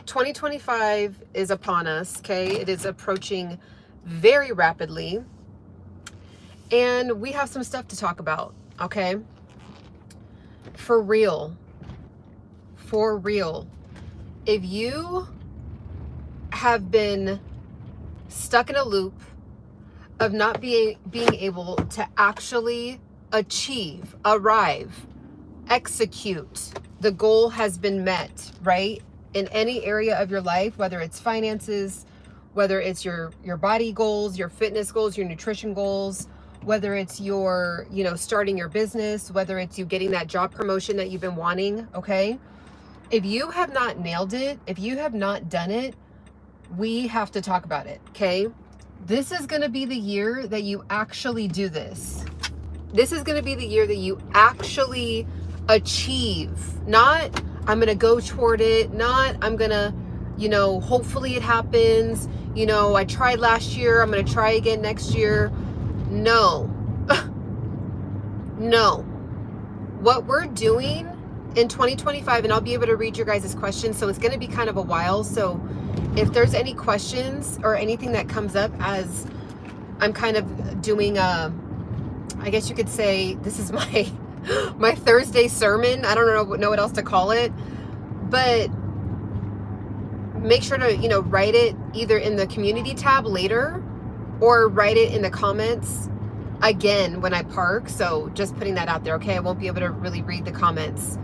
2025 is upon us, okay? It is approaching very rapidly, and we have some stuff to talk about, okay? For real. For real. If you have been stuck in a loop of not being able to actually achieve, arrive, execute, the goal has been met, right? In any area of your life, whether it's finances, whether it's your body goals, your fitness goals, your nutrition goals, whether it's your, starting your business, whether it's you getting that job promotion that you've been wanting, okay? If you have not nailed it, if you have not done it, we have to talk about it, okay? This is going to be the year that you actually do this. This is going to be the year that you actually achieve. Not, I'm going to go toward it. Not, I'm going to, hopefully it happens. I tried last year. I'm going to try again next year. No. No. What we're doing in 2025, and I'll be able to read your guys' questions, so it's going to be kind of a while. So if there's any questions or anything that comes up as I'm kind of doing I guess you could say this is my Thursday sermon. I don't know what else to call it, but make sure to, write it either in the community tab later or write it in the comments again when I park. So just putting that out there, okay? I won't be able to really read the comments,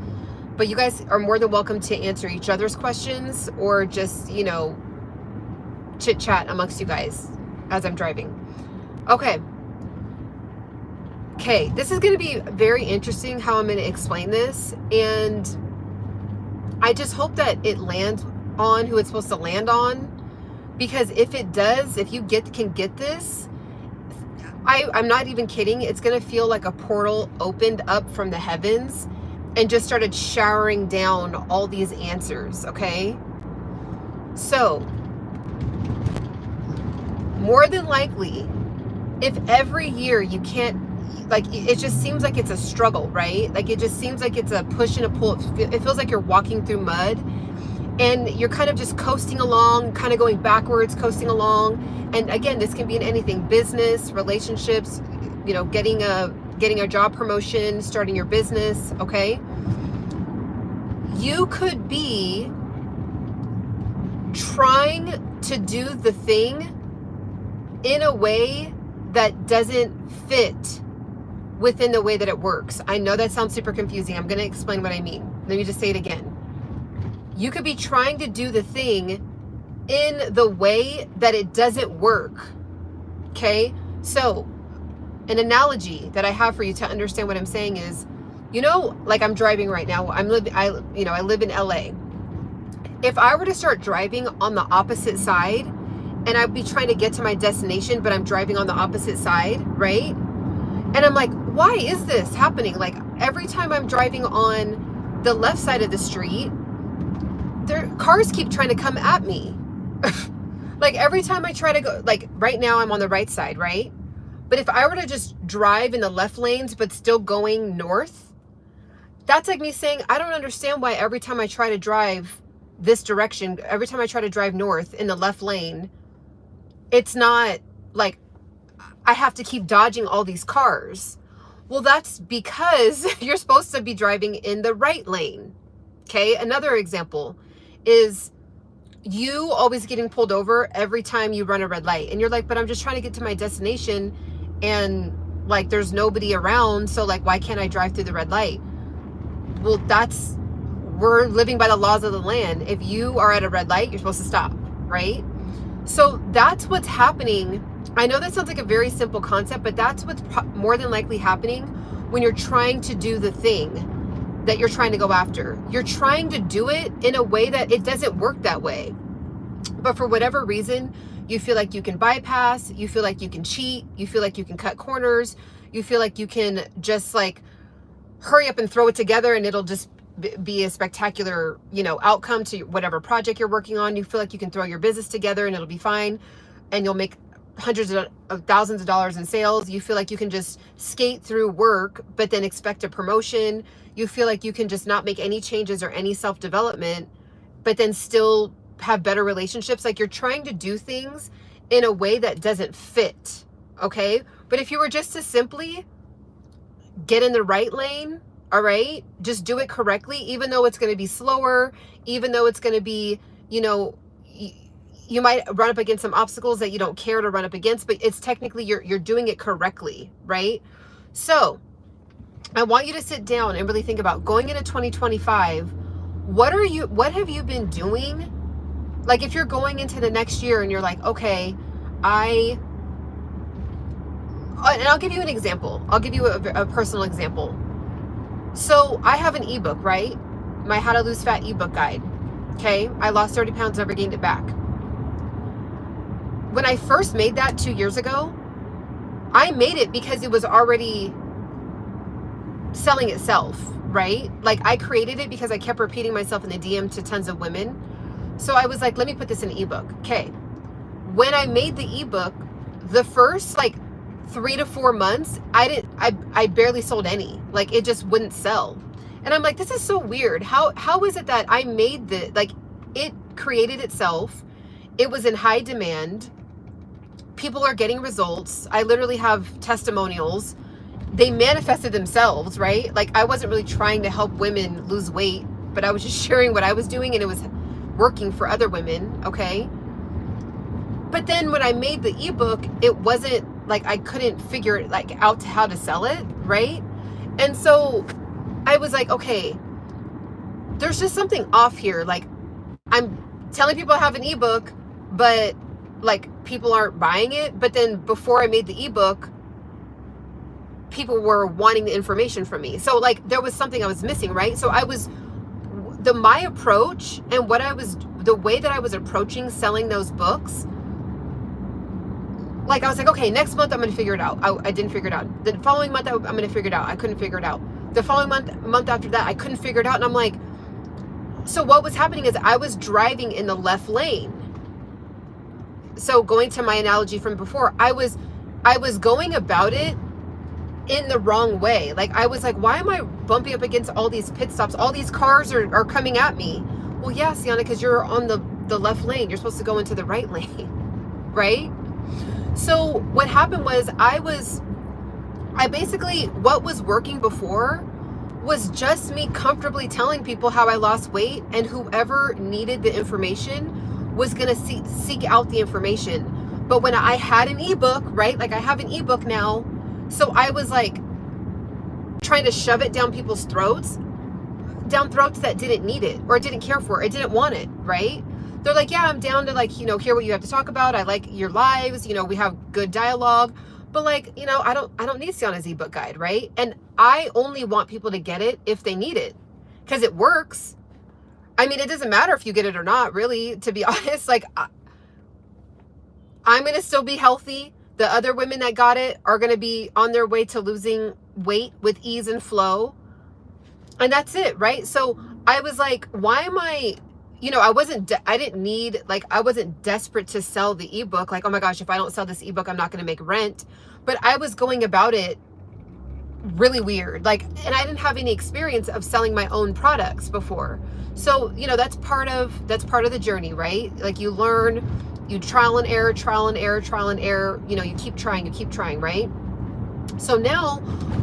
but you guys are more than welcome to answer each other's questions or just, chit chat amongst you guys as I'm driving. Okay, this is going to be very interesting how I'm going to explain this, and I just hope that it lands on who it's supposed to land on, because if it does, if you can get this, I'm not even kidding, it's going to feel like a portal opened up from the heavens and just started showering down all these answers, okay? So, more than likely, if every year you can't, it just seems like it's a struggle, right? Like, it just seems like it's a push and a pull. It feels like you're walking through mud and you're kind of just coasting along, kind of going backwards, coasting along. And again, this can be in anything: business, relationships, getting a job promotion, starting your business, okay? You could be trying to do the thing in a way that doesn't fit within the way that it works. I know that sounds super confusing. I'm going to explain what I mean. Let me just say it again. You could be trying to do the thing in the way that it doesn't work. Okay? So, an analogy that I have for you to understand what I'm saying is, like I'm driving right now. I live in LA. If I were to start driving on the opposite side, and I'd be trying to get to my destination, but I'm driving on the opposite side, right? And I'm like, why is this happening? Like, every time I'm driving on the left side of the street, cars keep trying to come at me. Like, every time I try to go, like right now I'm on the right side, right? But if I were to just drive in the left lanes, but still going north, that's like me saying, I don't understand why every time I try to drive this direction, every time I try to drive north in the left lane, it's not like I have to keep dodging all these cars. Well, that's because you're supposed to be driving in the right lane. Okay. Another example is you always getting pulled over every time you run a red light. And you're like, but I'm just trying to get to my destination and like there's nobody around. So like, why can't I drive through the red light? Well, we're living by the laws of the land. If you are at a red light, you're supposed to stop, right? So that's what's happening. I know that sounds like a very simple concept, but that's what's more than likely happening when you're trying to do the thing that you're trying to go after. You're trying to do it in a way that it doesn't work that way. But for whatever reason, you feel like you can bypass, you feel like you can cheat, you feel like you can cut corners, you feel like you can just like hurry up and throw it together and it'll just be a spectacular, outcome to whatever project you're working on. You feel like you can throw your business together and it'll be fine and you'll make hundreds of thousands of dollars in sales. You feel like you can just skate through work, but then expect a promotion. You feel like you can just not make any changes or any self-development but then still have better relationships. Like, you're trying to do things in a way that doesn't fit, okay? But if you were just to simply get in the right lane, all right, just do it correctly, even though it's going to be slower, even though it's going to be, you know, you might run up against some obstacles that you don't care to run up against, but it's technically you're doing it correctly, right? So I want you to sit down and really think about going into 2025. What have you been doing? Like, if you're going into the next year and you're like, okay, and I'll give you an example. I'll give you a personal example. So I have an ebook, right? My How to Lose Fat ebook guide. Okay. I lost 30 pounds, never gained it back. When I first made that 2 years ago, I made it because it was already selling itself, right? Like, I created it because I kept repeating myself in the DM to tons of women. So I was like, let me put this in an ebook. Okay. When I made the ebook, the first like 3 to 4 months, I barely sold any. Like, it just wouldn't sell. And I'm like, this is so weird. How is it that I made it created itself. It was in high demand. People are getting results. I literally have testimonials. They manifested themselves, right? Like, I wasn't really trying to help women lose weight, but I was just sharing what I was doing, and it was working for other women, okay? But then when I made the ebook, it wasn't like I couldn't figure it out how to sell it, right? And so I was like, okay, there's just something off here. Like, I'm telling people I have an ebook, but like, people aren't buying it. But then before I made the ebook, people were wanting the information from me. So like, there was something I was missing, right? So my approach and the way that I was approaching selling those books, like, I was like, okay, next month I'm going to figure it out. I didn't figure it out. The following month I'm going to figure it out. I couldn't figure it out. The following month after that, I couldn't figure it out. And I'm like, so what was happening is I was driving in the left lane. So going to my analogy from before, I was going about it in the wrong way. Like, I was like, why am I bumping up against all these pit stops? All these cars are coming at me. Well, yeah, Ciana, because you're on the left lane. You're supposed to go into the right lane, right? So what happened was what was working before was just me comfortably telling people how I lost weight, and whoever needed the information was going to seek out the information. But when I had an ebook, right? Like, I have an ebook now. So I was like trying to shove it down people's throats that didn't need it, or didn't care for it, or didn't want it, right? They're like, yeah, I'm down to, like, you know, hear what you have to talk about. I like your lives, you know, we have good dialogue, but like, you know, I don't need Ciana's ebook guide, right? And I only want people to get it if they need it, because it works. I mean, it doesn't matter if you get it or not, really, to be honest. Like, I'm going to still be healthy. The other women that got it are going to be on their way to losing weight with ease and flow. And that's it, right? So I was like, why am I, you know, I wasn't desperate to sell the ebook. Like, oh my gosh, if I don't sell this ebook, I'm not going to make rent. But I was going about it really weird. Like, and I didn't have any experience of selling my own products before. So, you know, that's part of the journey, right? Like, you learn, you trial and error, you know, you keep trying, right? So now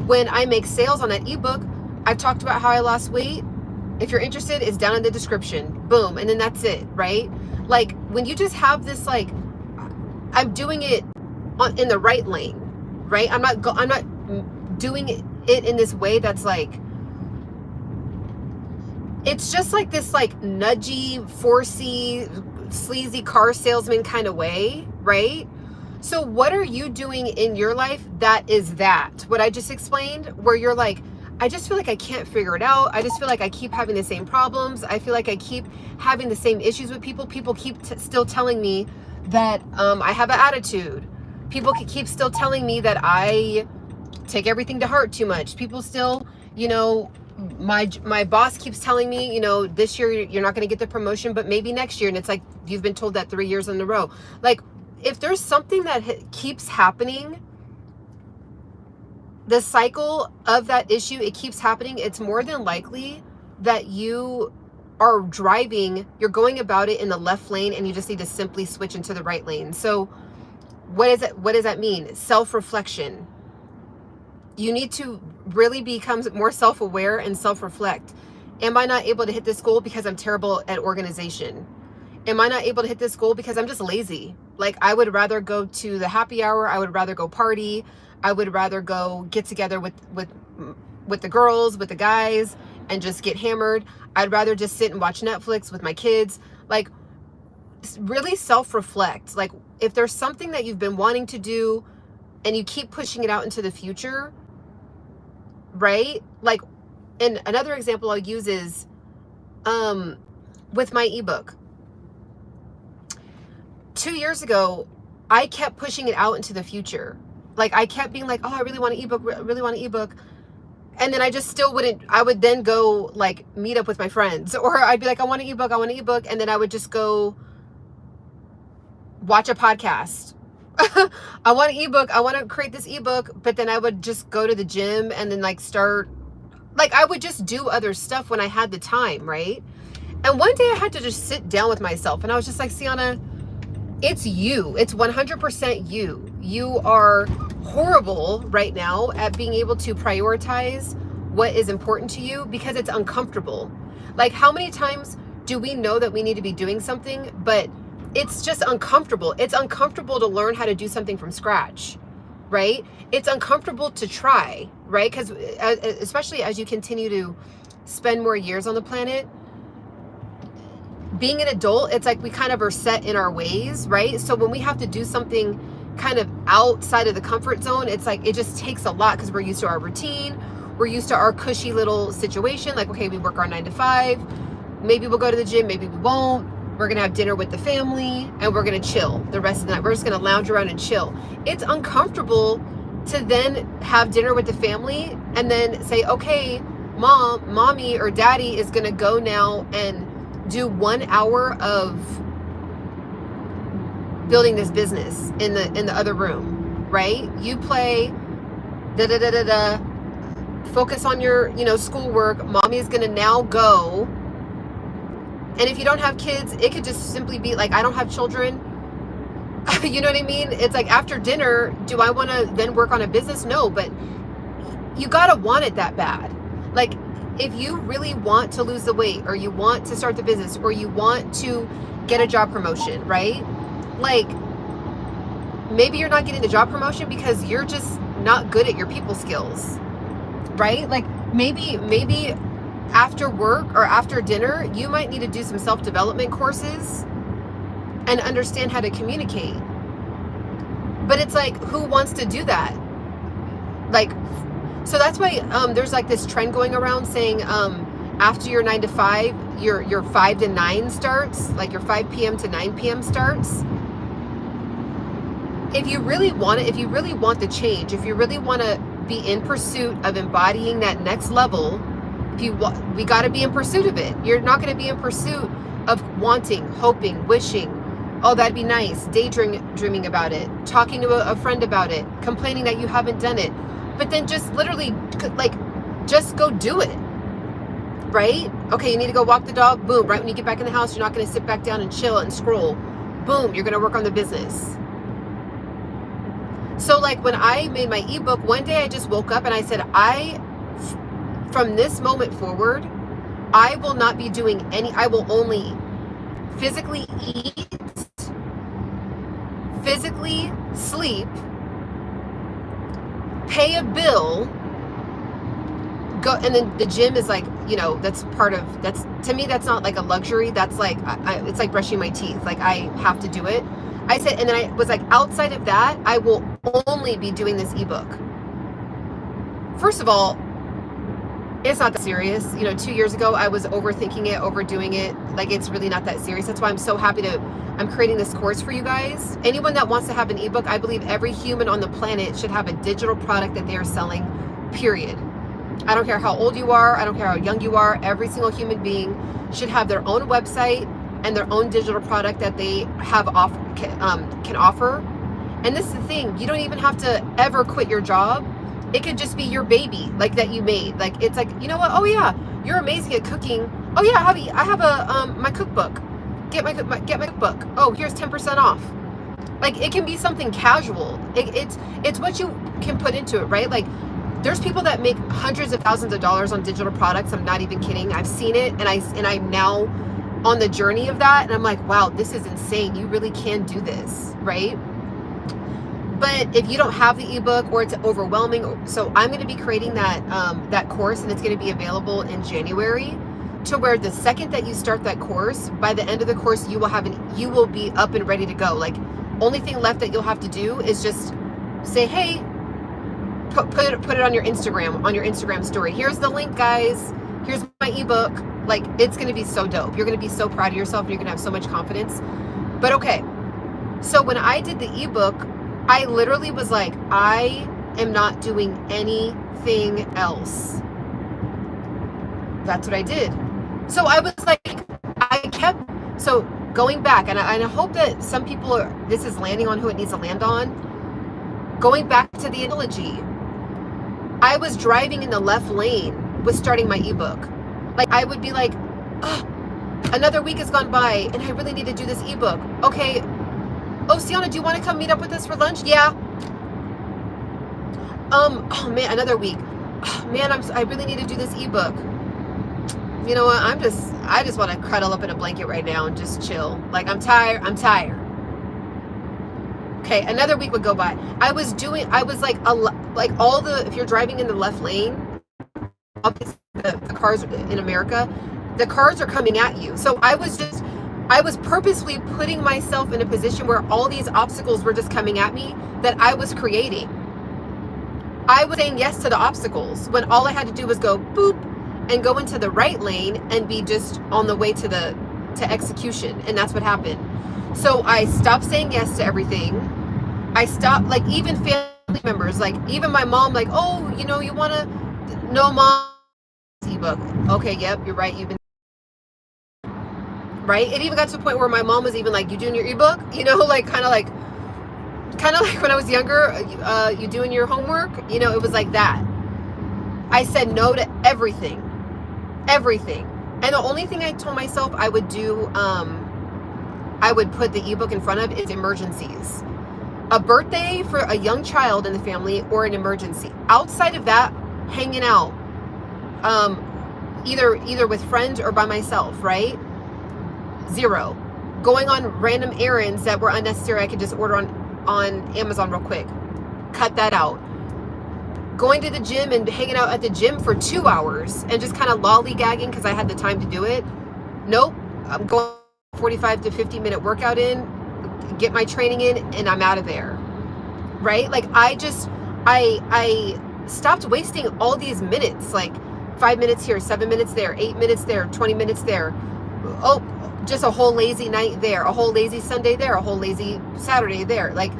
when I make sales on that ebook, I've talked about how I lost weight. If you're interested, it's down in the description. Boom. And then that's it, right? Like, when you just have this, like, I'm doing it in the right lane, right? I'm not doing it in this way that's like, it's just like this, like, nudgy, forcey, sleazy car salesman kind of way, right? So what are you doing in your life that is that? What I just explained, where you're like, I just feel like I can't figure it out. I just feel like I keep having the same problems. I feel like I keep having the same issues with people. People keep still telling me that I have an attitude. People keep still telling me that I take everything to heart too much. People still, you know, my boss keeps telling me, you know, this year you're not going to get the promotion, but maybe next year. And it's like, you've been told that 3 years in a row. Like, if there's something that keeps happening, the cycle of that issue, it keeps happening, it's more than likely that you are driving, you're going about it in the left lane and you just need to simply switch into the right lane. So what does that mean? Self-reflection. You need to really become more self-aware and self-reflect. Am I not able to hit this goal because I'm terrible at organization? Am I not able to hit this goal because I'm just lazy? Like, I would rather go to the happy hour. I would rather go party. I would rather go get together with the girls, with the guys, and just get hammered. I'd rather just sit and watch Netflix with my kids. Like, really self-reflect. Like, if there's something that you've been wanting to do and you keep pushing it out into the future, right? Like, and another example I'll use is with my ebook. 2 years ago, I kept pushing it out into the future. Like, I kept being like, oh, I really want an ebook, really want an ebook. And then I just still wouldn't, I would then go like meet up with my friends, or I'd be like, I want an ebook, I want an ebook. And then I would just go watch a podcast. I want an ebook, I want to create this ebook. But then I would just go to the gym and then like start, like I would just do other stuff when I had the time, right? And one day I had to just sit down with myself and I was just like, Ciana, it's you. It's 100% you. You are horrible right now at being able to prioritize what is important to you because it's uncomfortable. Like, how many times do we know that we need to be doing something, but it's just uncomfortable? It's uncomfortable to learn how to do something from scratch, right? It's uncomfortable to try, right? Because especially as you continue to spend more years on the planet, being an adult, it's like we kind of are set in our ways, right? So when we have to do something kind of outside of the comfort zone, it's like it just takes a lot because we're used to our routine. We're used to our cushy little situation. Like, okay, we work our 9 to 5. Maybe we'll go to the gym, maybe we won't. We're going to have dinner with the family and we're going to chill the rest of the night. We're just going to lounge around and chill. It's uncomfortable to then have dinner with the family and then say, okay, mommy or daddy is going to go now and do 1 hour of building this business in the other room, right? You play focus on your, schoolwork. Mommy is gonna now go. And if you don't have kids, it could just simply be like, I don't have children. You know what I mean? It's like, after dinner, do I want to then work on a business? No, but you gotta want it that bad. Like, if you really want to lose the weight, or you want to start the business, or you want to get a job promotion, right? Like, maybe you're not getting the job promotion because you're just not good at your people skills, right? Like, maybe after work or after dinner, you might need to do some self-development courses and understand how to communicate. But it's like, who wants to do that? Like, so that's why there's like this trend going around saying after your 9 to 5, your 5 to 9 starts, like your 5 p.m. to 9 p.m. starts. If you really want it, if you really want the change, if you really want to be in pursuit of embodying that next level, we got to be in pursuit of it. You're not going to be in pursuit of wanting, hoping, wishing, oh, that'd be nice, daydreaming about it, talking to a friend about it, complaining that you haven't done it, but then just literally like, just go do it, right? Okay, you need to go walk the dog, boom, right when you get back in the house, you're not going to sit back down and chill and scroll, boom, you're going to work on the business. So like, when I made my ebook, one day I just woke up and I said, from this moment forward, I will not be doing I will only physically eat, physically sleep, pay a bill, go, and then the gym is like, that's to me, that's not like a luxury. That's like, it's like brushing my teeth. Like, I have to do it. I said, and then I was like, outside of that, I will only be doing this ebook. First of all, it's not that serious. 2 years ago, I was overthinking it, overdoing it. Like, it's really not that serious. That's why I'm so happy I'm creating this course for you guys. Anyone that wants to have an ebook, I believe every human on the planet should have a digital product that they are selling, period. I don't care how old you are. I don't care how young you are. Every single human being should have their own website and their own digital product that they can offer. And this is the thing, you don't even have to ever quit your job. It could just be your baby, like, that you made. Like, it's like, you know what? Oh yeah, you're amazing at cooking. Oh yeah, I have a my cookbook. Get my cookbook. Oh, here's 10% off. Like, it can be something casual. It's what you can put into it, right? Like, there's people that make hundreds of thousands of dollars on digital products. I'm not even kidding. I've seen it, and I'm now on the journey of that, and I'm like, wow, this is insane. You really can do this, right? But if you don't have the ebook, or it's overwhelming, so I'm going to be creating that course, and it's going to be available in January, to where the second that you start that course, by the end of the course, you will be up and ready to go. Like, only thing left that you'll have to do is just say, hey, put it on your Instagram story. Here's the link, guys. Here's my ebook. Like, it's going to be so dope. You're going to be so proud of yourself, and you're going to have so much confidence. But okay, so when I did the ebook, I literally was like, I am not doing anything else. That's what I did. So I was like, so going back, and I hope that some people this is landing on who it needs to land on. Going back to the analogy, I was driving in the left lane with starting my ebook. Like, I would be like, oh, another week has gone by, and I really need to do this ebook. Okay. Oh, Ciana, do you want to come meet up with us for lunch? Yeah. Oh man, another week. Oh, man, I really need to do this ebook. You know what? I just want to cuddle up in a blanket right now and just chill. Like, I'm tired. Okay, another week would go by. I was like all the, if you're driving in the left lane, the cars in America, the cars are coming at you. So I was purposely putting myself in a position where all these obstacles were just coming at me that I was creating. I was saying yes to the obstacles when all I had to do was go boop and go into the right lane and be just on the way to execution. And that's what happened. So I stopped saying yes to everything. I stopped, like, even family members, like even my mom, like, oh, you know, you want to, no, mom, ebook. Okay, yep, you're right. You've been right. It even got to a point where my mom was even like, you doing your ebook? You know, like kind of like when I was younger, you doing your homework? You know, it was like that. I said no to everything. And the only thing I told myself I would do, I would put the ebook in front of is emergencies. A birthday for a young child in the family, or an emergency. Outside of that, hanging out, either with friends or by myself, right? 0. Going on random errands that were unnecessary, I could just order on Amazon real quick. Cut that out. Going to the gym and hanging out at the gym for 2 hours and just kind of lollygagging because I had the time to do it. Nope. I'm going 45 to 50-minute workout in, get my training in, and I'm out of there. Right? Like, I stopped wasting all these minutes, like 5 minutes here, 7 minutes there, 8 minutes there, 20 minutes there. Oh, just a whole lazy night there, a whole lazy Sunday there, a whole lazy Saturday there. Like,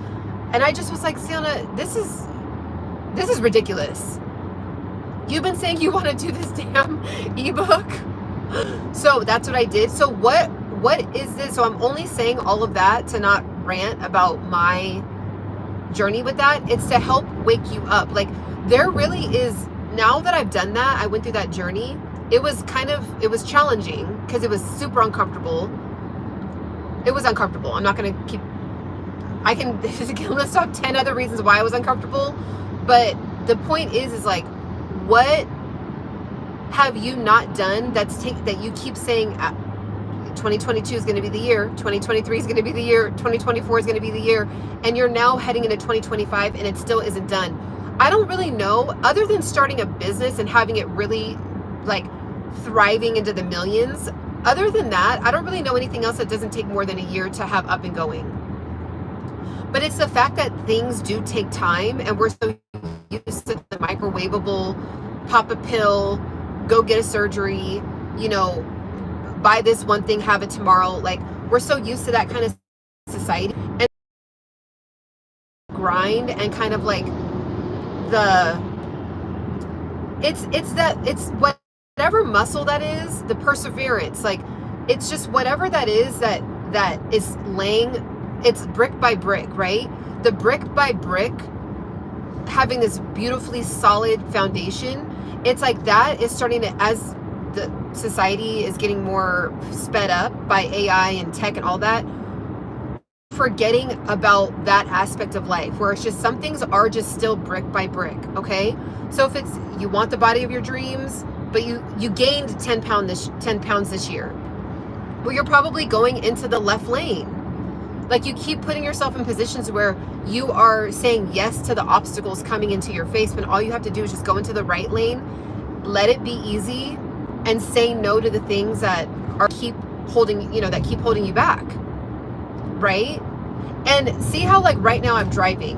and I just was like, Ciana, this is ridiculous. You've been saying you want to do this damn ebook. So that's what I did. So what is this? So I'm only saying all of that to not rant about my journey with that. It's to help wake you up. Like, there really is, now that I've done that, I went through that journey. It was challenging because it was super uncomfortable. It was uncomfortable. I'm not going to I can list off 10 other reasons why I was uncomfortable. But the point is like, what have you not done that you keep saying 2022 is going to be the year, 2023 is going to be the year, 2024 is going to be the year, and you're now heading into 2025 and it still isn't done? I don't really know, other than starting a business and having it really like thriving into the millions. Other than that, I don't really know anything else that doesn't take more than a year to have up and going. But it's the fact that things do take time, and we're so used to the microwavable, pop a pill, go get a surgery, you know, buy this one thing, have it tomorrow. Like, we're so used to that kind of society, and grind, and kind of like it's whatever muscle that is, the perseverance, like, it's just whatever that is that is laying, it's brick by brick, right? The brick by brick, having this beautifully solid foundation, it's like that is starting to, as the society is getting more sped up by AI and tech and all that, forgetting about that aspect of life where it's just some things are just still brick by brick. Okay, so if it's you want the body of your dreams, but you gained 10 pounds this year, well, you're probably going into the left lane. Like, you keep putting yourself in positions where you are saying yes to the obstacles coming into your face when all you have to do is just go into the right lane, let it be easy, and say no to the things that keep holding you back. Right? And see how, like, right now I'm driving.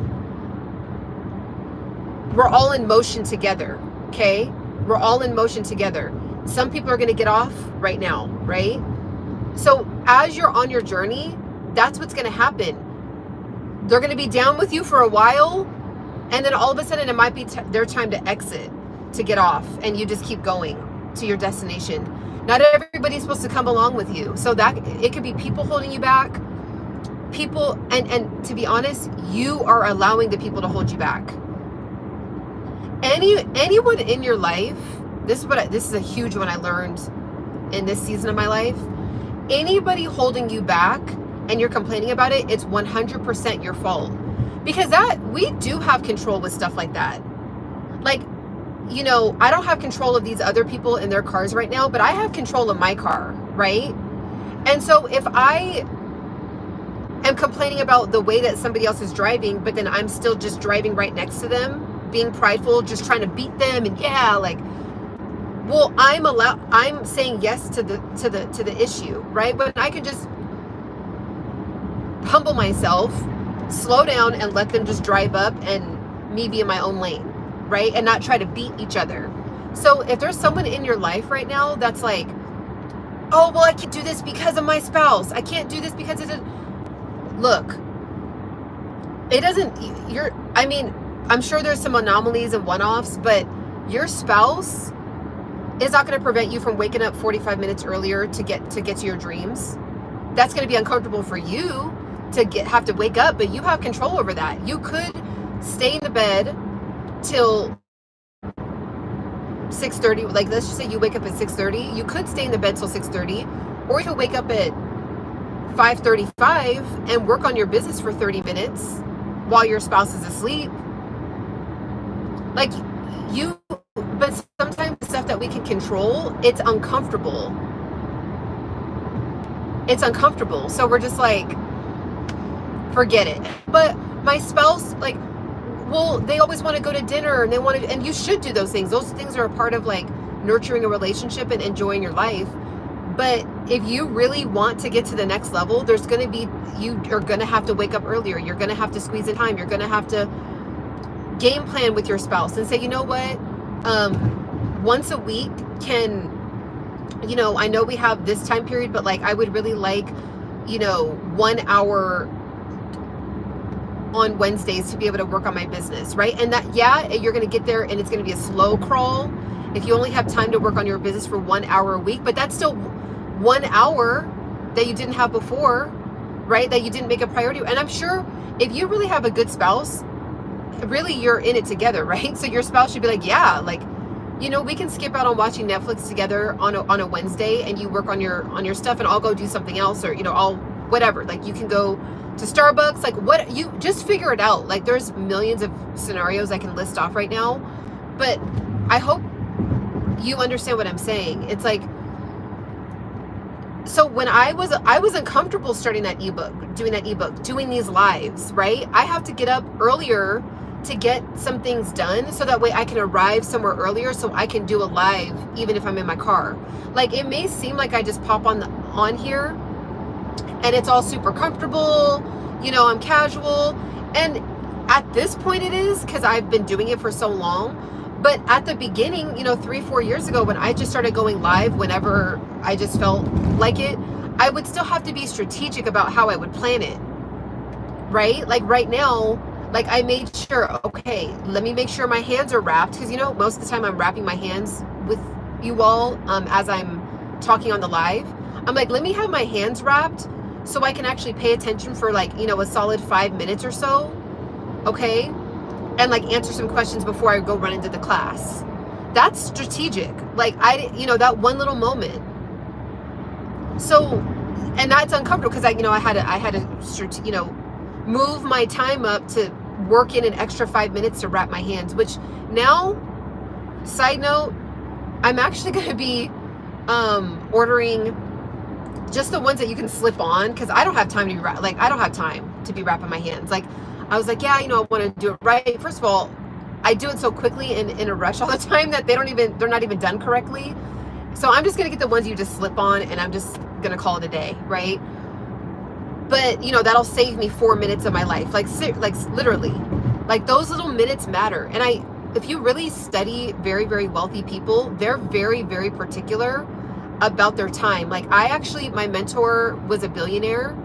We're all in motion together. Okay? We're all in motion together. Some people are going to get off right now, right? So as you're on your journey, that's what's going to happen. They're going to be down with you for a while, and then all of a sudden it might be their time to exit, to get off, and you just keep going to your destination. Not everybody's supposed to come along with you. So that it could be people holding you back, people, and to be honest, you are allowing the people to hold you back. Anyone in your life, this is a huge one I learned in this season of my life. Anybody holding you back and you're complaining about it, it's 100% your fault. Because we do have control with stuff like that. Like, you know, I don't have control of these other people in their cars right now, but I have control of my car, right? And so if I am complaining about the way that somebody else is driving, but then I'm still just driving right next to them, being prideful, just trying to beat them, and well, I'm saying yes to the issue, right? But I could just humble myself, slow down, and let them just drive up and me be in my own lane, right? And not try to beat each other. So if there's someone in your life right now that's like, oh, well, I can't do this because of my spouse. I can't do this because it doesn't. Look, it doesn't, I'm sure there's some anomalies and one-offs, but your spouse is not going to prevent you from waking up 45 minutes earlier to get to your dreams. That's going to be uncomfortable for you to have to wake up, but you have control over that. You could stay in the bed till 6:30. Like, let's just say you wake up at 6:30. You could stay in the bed till 6:30, or you could wake up at 5:35 and work on your business for 30 minutes while your spouse is asleep. Like, but sometimes the stuff that we can control, it's uncomfortable. It's uncomfortable. So we're just like, forget it. But my spouse, like, well, they always want to go to dinner and and you should do those things. Those things are a part of, like, nurturing a relationship and enjoying your life. But if you really want to get to the next level, you are going to have to wake up earlier. You're going to have to squeeze in time. You're going to have to game plan with your spouse and say, you know what? Once a week I know we have this time period, but, like, I would really like, 1 hour on Wednesdays to be able to work on my business, right? And that, you're going to get there and it's going to be a slow crawl if you only have time to work on your business for 1 hour a week, but that's still 1 hour that you didn't have before, right? That you didn't make a priority. And I'm sure if you really have a good spouse, really you're in it together, right? So your spouse should be like, yeah, like, we can skip out on watching Netflix together on a Wednesday, and you work on your stuff, and I'll go do something else, or I'll whatever. Like, you can go to Starbucks, like, what, you just figure it out. Like, there's millions of scenarios I can list off right now, but I hope you understand what I'm saying. It's like, so when I was uncomfortable starting that ebook, doing these lives, right? I have to get up earlier to get some things done, so that way I can arrive somewhere earlier so I can do a live even if I'm in my car. Like, it may seem like I just pop on here and it's all super comfortable, I'm casual, and at this point it is, because I've been doing it for so long. But at the beginning, 3-4 years ago, when I just started going live whenever I just felt like it, I would still have to be strategic about how I would plan it, right? Like, right now, like, I made sure, okay, let me make sure my hands are wrapped, because most of the time I'm wrapping my hands with you all as I'm talking on the live. I'm like, let me have my hands wrapped so I can actually pay attention for, like, a solid 5 minutes or so, okay? And, like, answer some questions before I go run into the class. That's strategic. Like that one little moment. So, and that's uncomfortable because I had to move my time up to work in an extra 5 minutes to wrap my hands, which now, side note, I'm actually going to be ordering just the ones that you can slip on, because I don't have time to be I don't have time to be wrapping my hands. Like, I was like, yeah, I want to do it right. First of all, I do it so quickly and in a rush all the time that they're not even done correctly. So I'm just gonna get the ones you just slip on, and I'm just gonna call it a day, right? But that'll save me 4 minutes of my life, like literally, like those little minutes matter. And if you really study very, very wealthy people, they're very, very particular about their time. Like my mentor was a billionaire.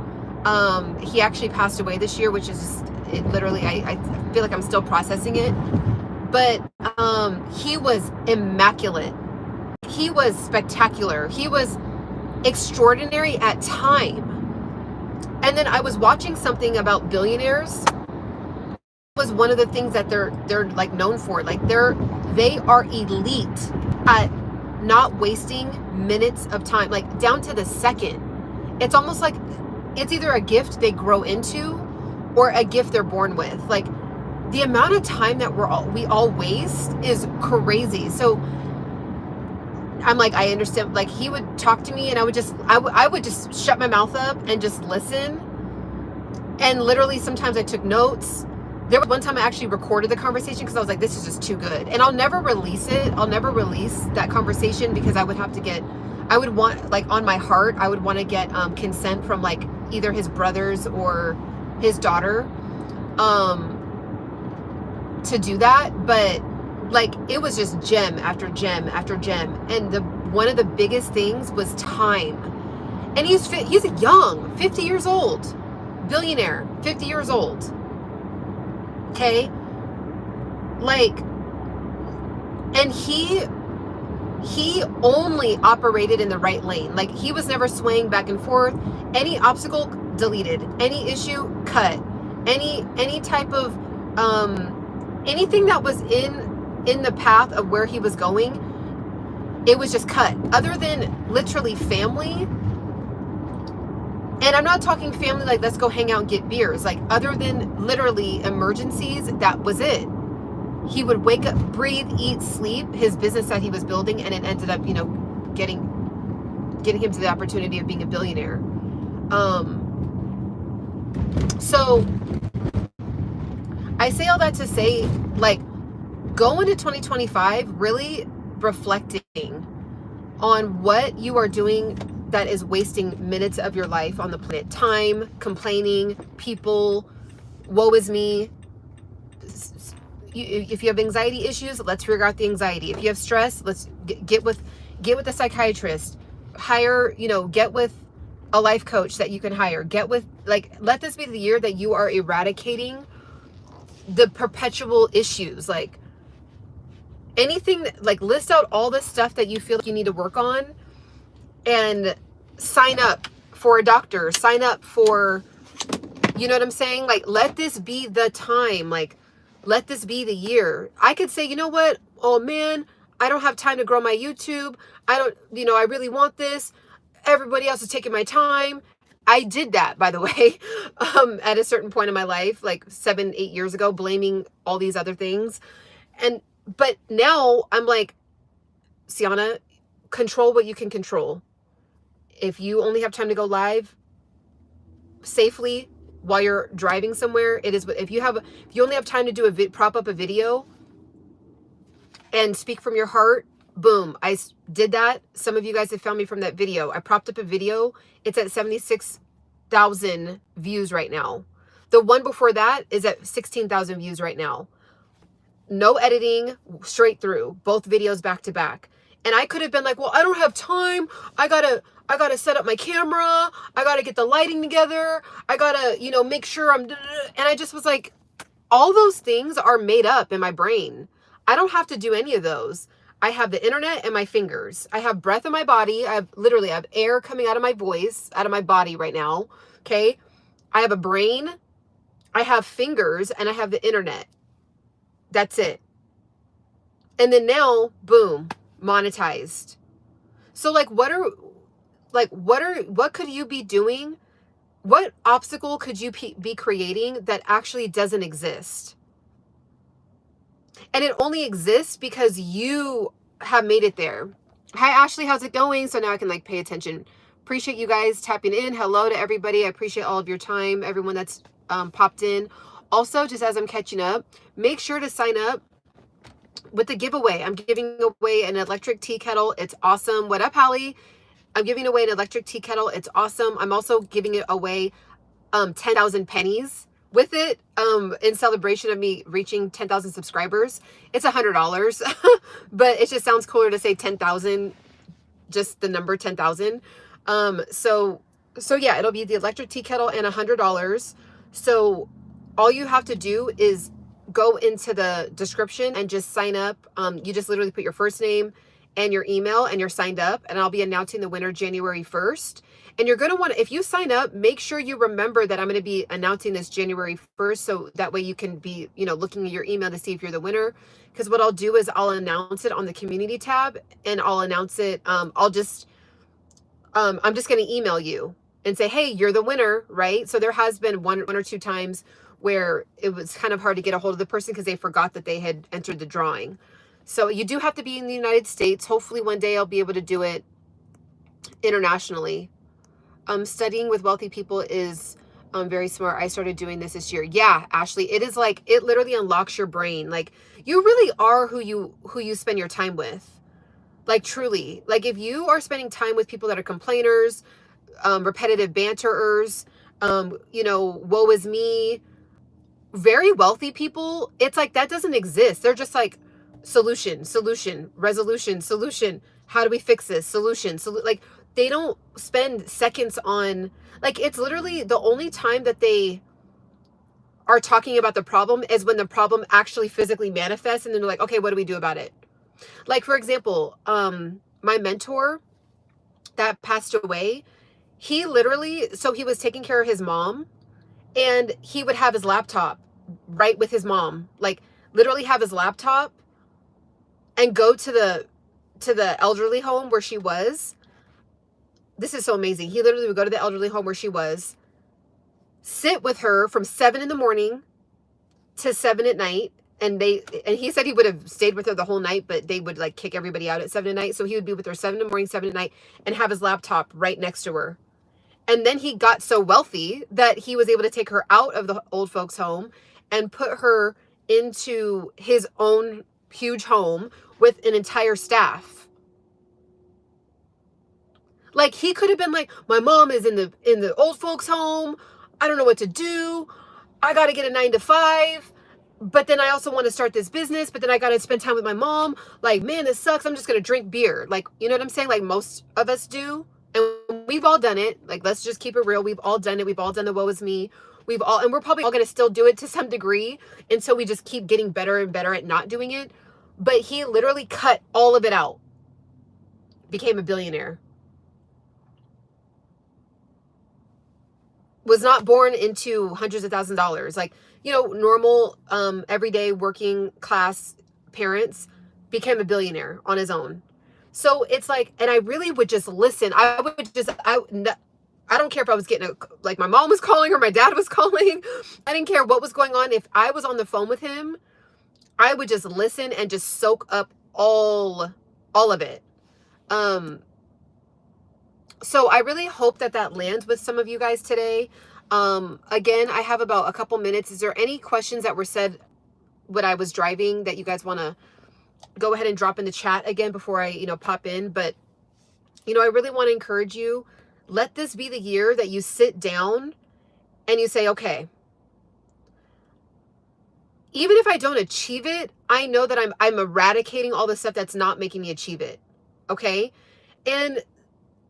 He actually passed away this year, which is just, literally, I feel like I'm still processing it. But he was immaculate. He was spectacular. He was extraordinary at time. And then I was watching something about billionaires. It was one of the things that they're like known for. Like they are elite at not wasting minutes of time, like down to the second. It's almost like it's either a gift they grow into or a gift they're born with. Like, the amount of time that we all waste is crazy. So I'm like, I understand. Like, he would talk to me and I would just shut my mouth up and just listen. And literally sometimes I took notes. There was one time I actually recorded the conversation because I was like, this is just too good. And I'll never release it. I'll never release that conversation because I would want, like, on my heart, I would want to get consent from like either his brothers or his daughter to do that. But like, it was just gem after gem after gem. And one of the biggest things was time. And he's young, 50 years old, billionaire, 50 years old. Okay. Like, and he only operated in the right lane. Like, he was never swaying back and forth. Any obstacle, deleted. Any issue, cut. Any type of anything that was in the path of where he was going, it was just cut. Other than literally family, and I'm not talking family like let's go hang out and get beers. Like, other than literally emergencies, that was it. He would wake up, breathe, eat, sleep, his business that he was building, and it ended up, getting him to the opportunity of being a billionaire. So I say all that to say, like, go into 2025 really reflecting on what you are doing that is wasting minutes of your life on the planet. Time, complaining, people, woe is me. If you have anxiety issues, let's figure out the anxiety. If you have stress, let's get with a psychiatrist. Hire, get with a life coach that you can hire. Let this be the year that you are eradicating the perpetual issues. Like, anything, like, list out all the stuff that you feel like you need to work on, and sign up for a doctor, sign up for, you know what I'm saying? Like, let this be the time. Like, let this be the year. I could say, you know what? Oh man, I don't have time to grow my YouTube. I really want this. Everybody else is taking my time. I did that, by the way, at a certain point in my life, like 7-8 years ago, blaming all these other things. But now I'm like, Ciana, control what you can control. If you only have time to go live safely while you're driving somewhere, it is. If you only have time to do prop up a video and speak from your heart, boom, I did that. Some of you guys have found me from that video. I propped up a video. It's at 76,000 views right now. The one before that is at 16,000 views right now. No editing, straight through, both videos back to back. And I could have been like, well, I don't have time. I gotta set up my camera. I gotta get the lighting together. I gotta, make sure I'm, and I just was like, all those things are made up in my brain. I don't have to do any of those. I have the internet and my fingers. I have breath in my body. I have air coming out of my voice, out of my body right now. Okay. I have a brain. I have fingers, and I have the internet. That's it. And then now, boom, monetized. So like, what could you be doing? What obstacle could you be creating that actually doesn't exist? And it only exists because you have made it there. Hi, Ashley. How's it going? So now I can like pay attention. Appreciate you guys tapping in. Hello to everybody. I appreciate all of your time. Everyone that's popped in. Also, just as I'm catching up, make sure to sign up with the giveaway. I'm giving away an electric tea kettle. It's awesome. What up, Hallie? I'm giving away an electric tea kettle. It's awesome. I'm also giving it away 10,000 pennies with it in celebration of me reaching 10,000 subscribers. It's $100, but it just sounds cooler to say 10,000, just the number 10,000. So yeah, it'll be the electric tea kettle and $100. So all you have to do is go into the description and just sign up. You just literally put your first name and your email and you're signed up, and I'll be announcing the winner January 1st. And you're going to want to, if you sign up, make sure you remember that I'm going to be announcing this January 1st. So that way you can be, looking at your email to see if you're the winner. Because what I'll do is I'll announce it on the community tab, and I'll announce it. I'm just going to email you and say, hey, you're the winner, right? So there has been one or two times where it was kind of hard to get a hold of the person because they forgot that they had entered the drawing. So you do have to be in the United States. Hopefully one day I'll be able to do it internationally. Studying with wealthy people is very smart. I started doing this year. Yeah, Ashley, it is like, it literally unlocks your brain. Like, you really are who you spend your time with. Like, truly. Like, if you are spending time with people that are complainers, repetitive banterers, woe is me, very wealthy people, it's like that doesn't exist. They're just like solution, resolution, solution. How do we fix this? Solution. Like, they don't spend seconds on, like, it's literally the only time that they are talking about the problem is when the problem actually physically manifests, and then they're like, okay, what do we do about it? Like, for example, my mentor that passed away, he literally, so he was taking care of his mom, and he would have his laptop right with his mom, like literally have his laptop and go to the elderly home where she was. This is so amazing. He literally would go to the elderly home where she was, sit with her from 7 in the morning to 7 at night. And he said he would have stayed with her the whole night, but they would like kick everybody out at 7 at night. So he would be with her 7 in the morning, 7 at night, and have his laptop right next to her. And then he got so wealthy that he was able to take her out of the old folks home and put her into his own huge home with an entire staff. Like, he could have been like, my mom is in the old folks home. I don't know what to do. I got to get a 9 to 5. But then I also want to start this business, but then I got to spend time with my mom. Like, man, this sucks. I'm just going to drink beer. Like, you know what I'm saying? Like most of us do. And we've all done it. Like, let's just keep it real. We've all done it. We've all done the woe is me. And we're probably all going to still do it to some degree until we just keep getting better and better at not doing it. But he literally cut all of it out. Became a billionaire. Was not born into hundreds of thousands of dollars. Like, normal, everyday working class parents, became a billionaire on his own. So it's like, and I really would just listen. I don't care if I was getting like my mom was calling or my dad was calling. I didn't care what was going on. If I was on the phone with him, I would just listen and just soak up all of it. So I really hope that lands with some of you guys today. Again, I have about a couple minutes. Is there any questions that were said when I was driving that you guys want to go ahead and drop in the chat again before I, pop in? But, I really want to encourage you. Let this be the year that you sit down and you say, okay, even if I don't achieve it, I know that I'm eradicating all the stuff that's not making me achieve it. Okay. And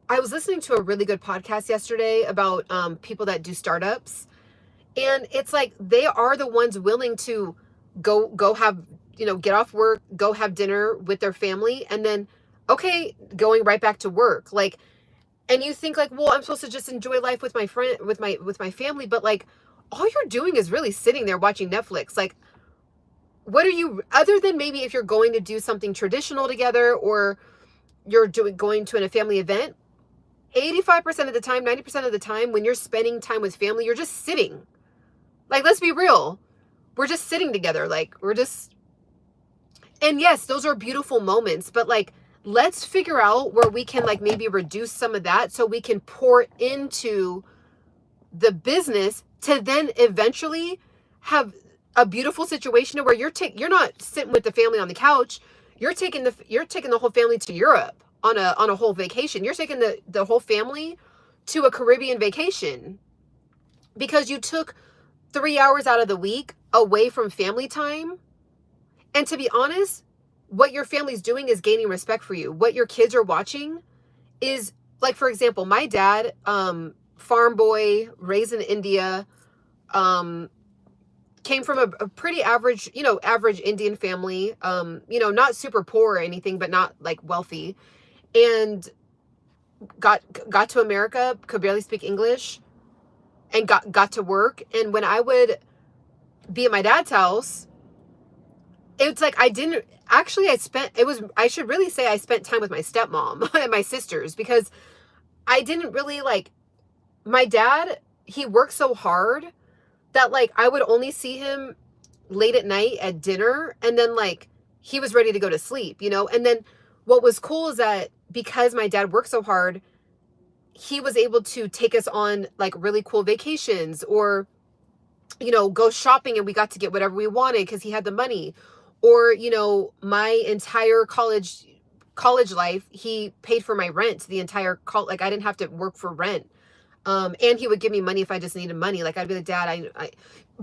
I was listening to a really good podcast yesterday about people that do startups. And it's like, they are the ones willing to go have, get off work, go have dinner with their family, and then, okay, going right back to work. Like, and you think like, well, I'm supposed to just enjoy life with my friend, with my family. But like, all you're doing is really sitting there watching Netflix. Like, what are you, other than maybe if you're going to do something traditional together, or you're going to a family event, 85% of the time, 90% of the time, when you're spending time with family, you're just sitting. Like, let's be real. We're just sitting together. Like, and yes, those are beautiful moments, but like, let's figure out where we can like maybe reduce some of that so we can pour into the business to then eventually have a beautiful situation where you're not sitting with the family on the couch. You're taking the whole family to Europe on a whole vacation. You're taking the whole family to a Caribbean vacation because you took 3 hours out of the week away from family time. And to be honest, what your family's doing is gaining respect for you. What your kids are watching is, like, for example, my dad, farm boy, raised in India, came from a pretty average, average Indian family, not super poor or anything, but not like wealthy, and got to America, could barely speak English, and got to work. And when I would be at my dad's house, it's like I should really say I spent time with my stepmom and my sisters, because I didn't really like, my dad, he worked so hard that like I would only see him late at night at dinner, and then like he was ready to go to sleep, and then what was cool is that because my dad worked so hard, he was able to take us on like really cool vacations, or go shopping, and we got to get whatever we wanted because he had the money. Or my entire college life, he paid for my rent the entire like I didn't have to work for rent. And he would give me money if I just needed money. Like I'd be like, Dad, I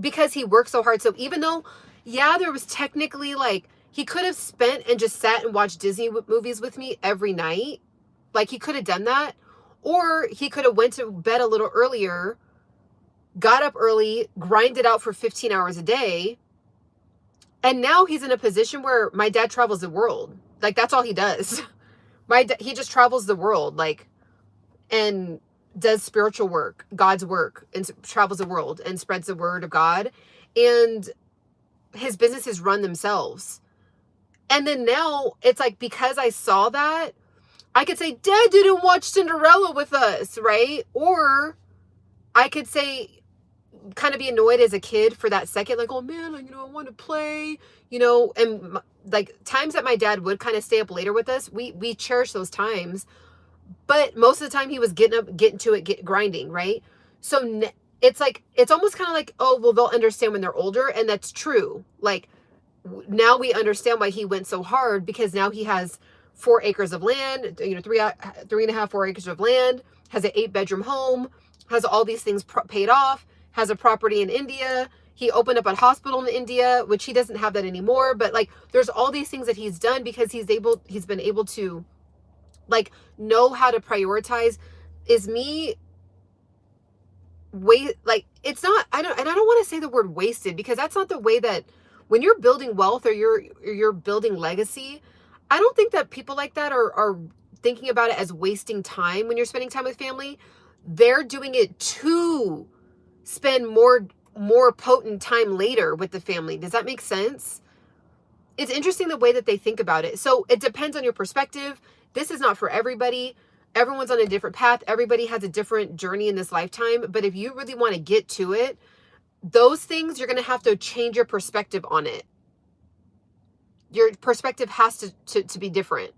because he worked so hard. So even though, yeah, there was technically like, he could have spent and just sat and watched Disney movies with me every night. Like he could have done that. Or he could have went to bed a little earlier, got up early, grinded out for 15 hours a day. And now he's in a position where my dad travels the world. Like that's all he does. He just travels the world, like, and does spiritual work, God's work, and travels the world and spreads the word of God. And his businesses run themselves. And then now it's like, because I saw that, I could say, Dad didn't watch Cinderella with us, right? Or I could say, kind of be annoyed as a kid for that second, like, oh man, I want to play, and like times that my dad would kind of stay up later with us, we cherish those times. But most of the time he was getting to it, grinding, right? So it's like, it's almost kind of like, oh, well, they'll understand when they're older. And that's true. Like now we understand why he went so hard, because now he has 4 acres of land, 3.5, 4 acres of land, has an 8-bedroom home, has all these things paid off, has a property in India. He opened up a hospital in India, which he doesn't have that anymore. But like, there's all these things that he's done because he's been able to like know how to prioritize. Is me like, it's not, I don't want to say the word wasted, because that's not the way that, when you're building wealth or you're building legacy, I don't think that people like that are thinking about it as wasting time when you're spending time with family. They're doing it to spend more potent time later with the family. Does that make sense? It's interesting the way that they think about it. So it depends on your perspective. This is not for everybody. Everyone's on a different path. Everybody has a different journey in this lifetime. But if you really want to get to it, those things, you're going to have to change your perspective on it. Your perspective has to be different.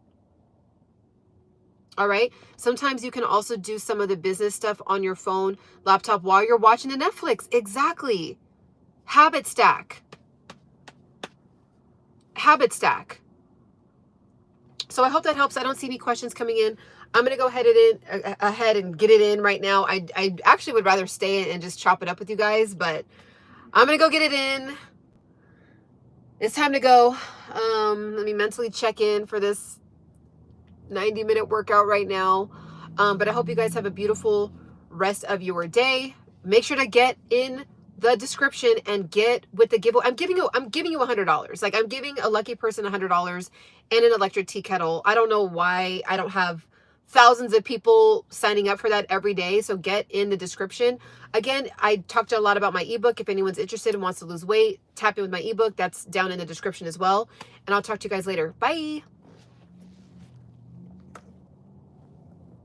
All right. Sometimes you can also do some of the business stuff on your phone, laptop, while you're watching the Netflix. Exactly. Habit stack. So I hope that helps. I don't see any questions coming in. I'm going to go ahead and get it in right now. I actually would rather stay and just chop it up with you guys, but I'm going to go get it in. It's time to go. Let me mentally check in for this 90-minute workout right now. But I hope you guys have a beautiful rest of your day. Make sure to get in the description and get with the giveaway. I'm giving you $100. Like, I'm giving a lucky person $100 and an electric tea kettle. I don't know why I don't have thousands of people signing up for that every day. So get in the description. Again, I talked a lot about my ebook. If anyone's interested and wants to lose weight, tap in with my ebook. That's down in the description as well. And I'll talk to you guys later. Bye.